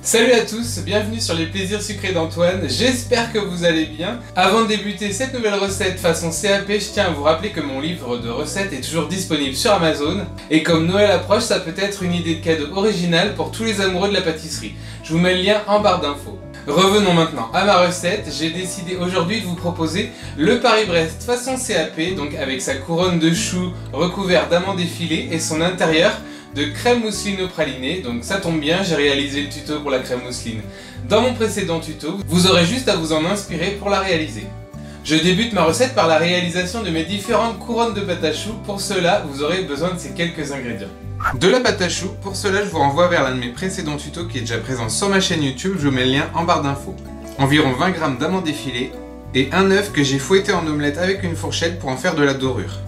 Salut à tous, bienvenue sur les plaisirs sucrés d'Antoine, j'espère que vous allez bien. Avant de débuter cette nouvelle recette façon CAP, je tiens à vous rappeler que mon livre de recettes est toujours disponible sur Amazon. Et comme Noël approche, ça peut être une idée de cadeau originale pour tous les amoureux de la pâtisserie. Je vous mets le lien en barre d'infos. Revenons maintenant à ma recette. J'ai décidé aujourd'hui de vous proposer le Paris-Brest façon CAP, donc avec sa couronne de choux recouvert d'amandes effilées et son intérieur de crème mousseline au praliné. Donc ça tombe bien, j'ai réalisé le tuto pour la crème mousseline dans mon précédent tuto. Vous aurez juste à vous en inspirer pour la réaliser. Je débute ma recette par la réalisation de mes différentes couronnes de pâte à choux. Pour cela, vous aurez besoin de ces quelques ingrédients. De la pâte à choux, pour cela je vous renvoie vers l'un de mes précédents tutos qui est déjà présent sur ma chaîne YouTube, je vous mets le lien en barre d'infos. Environ 20 g d'amandes effilées et un œuf que j'ai fouetté en omelette avec une fourchette pour en faire de la dorure.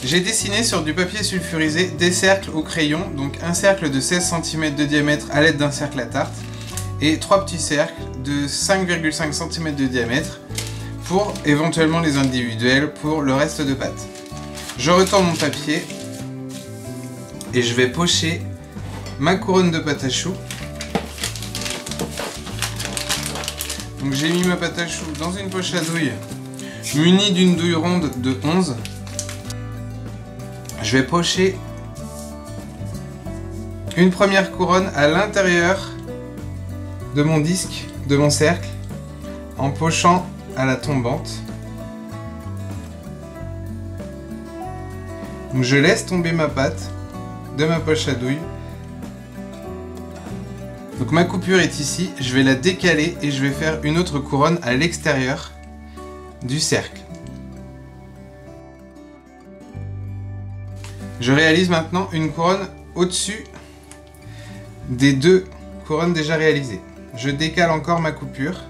J'ai dessiné sur du papier sulfurisé des cercles au crayon, donc un cercle de 16 cm de diamètre à l'aide d'un cercle à tarte et 3 petits cercles de 5,5 cm de diamètre pour éventuellement les individuels pour le reste de pâte. Je retourne mon papier et je vais pocher ma couronne de pâte à choux. Donc j'ai mis ma pâte à choux dans une poche à douille munie d'une douille ronde de 11. Je vais pocher une première couronne à l'intérieur de mon disque, de mon cercle, en pochant à la tombante. Donc je laisse tomber ma pâte de ma poche à douille. Donc ma coupure est ici, je vais la décaler et je vais faire une autre couronne à l'extérieur du cercle. Je réalise maintenant une couronne au-dessus des deux couronnes déjà réalisées. Je décale encore ma coupure.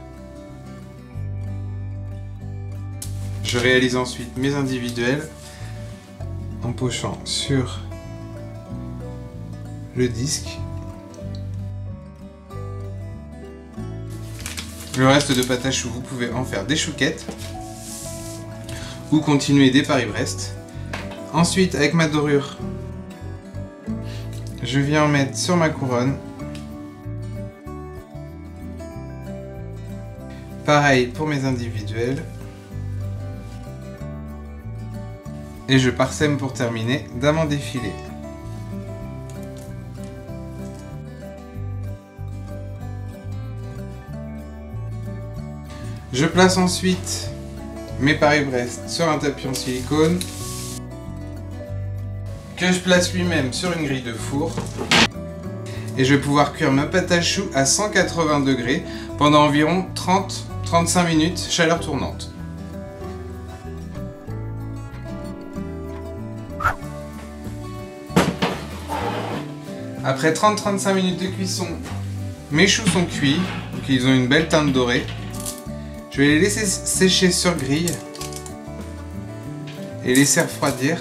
Je réalise ensuite mes individuels en pochant sur le disque. Le reste de pâte à choux, vous pouvez en faire des chouquettes ou continuer des Paris-Brest. Ensuite, avec ma dorure, je viens en mettre sur ma couronne. Pareil pour mes individuels. Et je parsème pour terminer d'amandes effilées. Je place ensuite mes Paris-Brest sur un tapis en silicone que je place lui-même sur une grille de four. Et je vais pouvoir cuire ma pâte à choux à 180 degrés pendant environ 30-35 minutes, chaleur tournante. Après 30-35 minutes de cuisson, mes choux sont cuits, donc ils ont une belle teinte dorée. Je vais les laisser sécher sur grille et laisser refroidir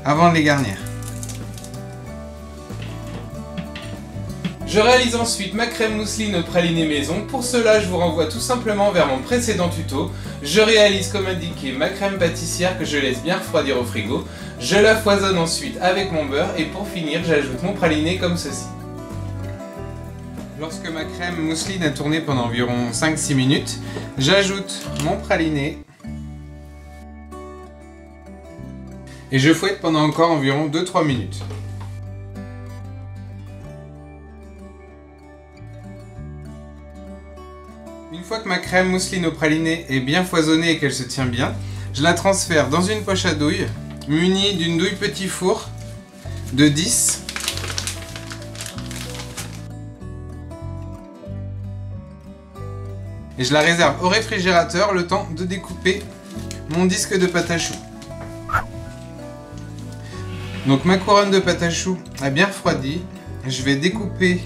avant de les garnir. Je réalise ensuite ma crème mousseline au praliné maison. Pour cela, je vous renvoie tout simplement vers mon précédent tuto. Je réalise comme indiqué ma crème pâtissière que je laisse bien refroidir au frigo. Je la foisonne ensuite avec mon beurre et pour finir, j'ajoute mon praliné comme ceci. Lorsque ma crème mousseline a tourné pendant environ 5-6 minutes, j'ajoute mon praliné et je fouette pendant encore environ 2-3 minutes. Une fois que ma crème mousseline au praliné est bien foisonnée et qu'elle se tient bien, je la transfère dans une poche à douille munie d'une douille petit four de 10. Et je la réserve au réfrigérateur le temps de découper mon disque de pâte à choux. Donc ma couronne de pâte à choux a bien refroidi. Je vais découper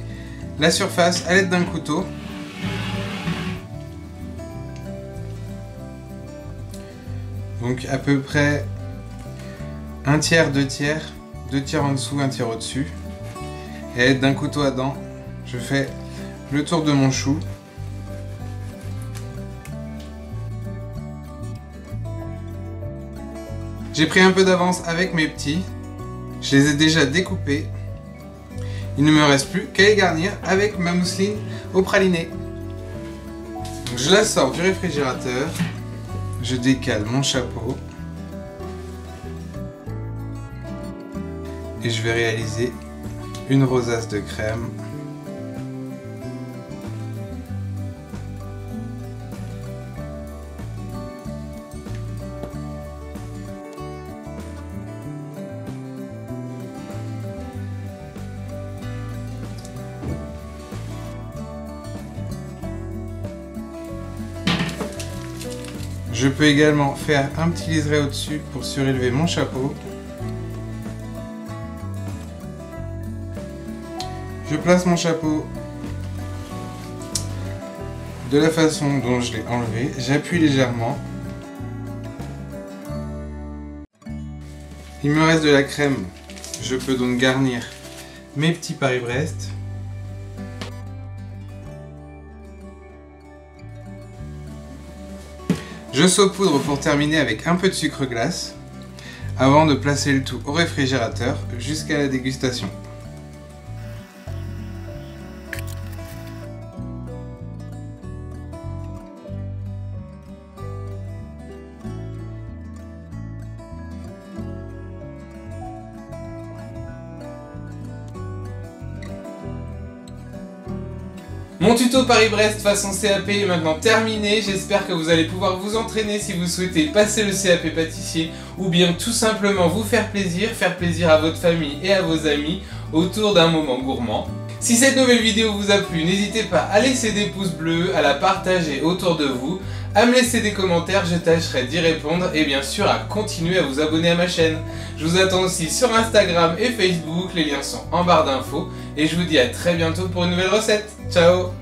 la surface à l'aide d'un couteau. Donc à peu près un tiers, 2 tiers, 2 tiers en dessous, 1 tiers au-dessus. Et à l'aide d'un couteau à dents, je fais le tour de mon chou. J'ai pris un peu d'avance avec mes petits. Je les ai déjà découpés. Il ne me reste plus qu'à les garnir avec ma mousseline au praliné. Donc, je la sors du réfrigérateur, je décale mon chapeau et je vais réaliser une rosace de crème. Je peux également faire un petit liseré au-dessus pour surélever mon chapeau. Je place mon chapeau de la façon dont je l'ai enlevé. J'appuie légèrement. Il me reste de la crème. Je peux donc garnir mes petits Paris-Brest. Je saupoudre pour terminer avec un peu de sucre glace avant de placer le tout au réfrigérateur jusqu'à la dégustation. Mon tuto Paris-Brest façon CAP est maintenant terminé, j'espère que vous allez pouvoir vous entraîner si vous souhaitez passer le CAP pâtissier ou bien tout simplement vous faire plaisir à votre famille et à vos amis autour d'un moment gourmand. Si cette nouvelle vidéo vous a plu, n'hésitez pas à laisser des pouces bleus, à la partager autour de vous, à me laisser des commentaires, je tâcherai d'y répondre et bien sûr à continuer à vous abonner à ma chaîne. Je vous attends aussi sur Instagram et Facebook, les liens sont en barre d'infos et je vous dis à très bientôt pour une nouvelle recette. Ciao!